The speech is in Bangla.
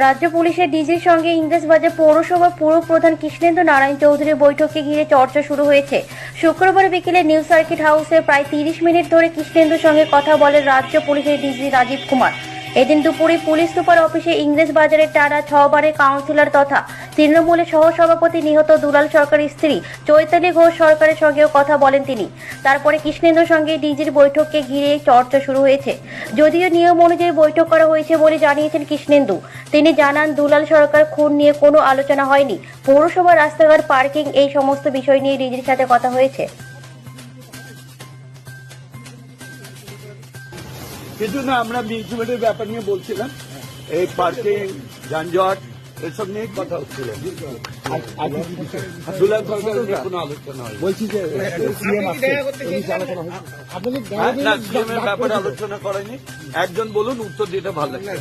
রাজ্য পুলিশের ডিজির সঙ্গে ইংরেজবাজার পৌরসভার পুর প্রধান কৃষ্ণেন্দু নারায়ণ চৌধুরীর বৈঠককে ঘিরে চর্চা শুরু হয়েছে। শুক্রবার বিকেলে নিউ সার্কিট হাউসে প্রায় 30 মিনিট ধরে কৃষ্ণেন্দুর সঙ্গে কথা বলেন রাজ্য পুলিশের ডিজি রাজীব কুমার। এদিন দুপুরে পুলিশ সুপার অফিসে ইংরেজবাজারের টানা 6 বারের কাউন্সিলর তথা তৃণমূলের সহসভাপতি নিহত দুলাল সরকারের স্ত্রী চৈতালি ঘোষ সরকারের সঙ্গেও কথা বলেন তিনি। তারপরে কৃষ্ণেন্দুর সঙ্গে ডিজির বৈঠককে ঘিরে চর্চা শুরু হয়েছে। যদিও নিয়ম অনুযায়ী বৈঠক করা হয়েছে বলে জানিয়েছেন কৃষ্ণেন্দু। তিনি জানান, দুলাল সরকার খুন নিয়ে কোনো আলোচনা হয়নি। পৌরসভার রাস্তাঘাট, পার্কিং এই সমস্ত বিষয় নিয়ে ডিজির সাথে কথা হয়েছে। কিছু না, আমরা মিউনিসিপ্যালিটির ব্যাপার নিয়ে বলছিলাম, এই পার্কিং, যানজট এসব নিয়ে কথা হচ্ছিল। দুলাল সরকার নিয়ে কোনো আলোচনা হয় বলছি যে সিএম আসছে, আলোচনা হয়েছে আপনাদের না, সিএম এর ব্যাপারে আলোচনা করেনি। একজন বলুন, উত্তর দিতে ভালো লাগে।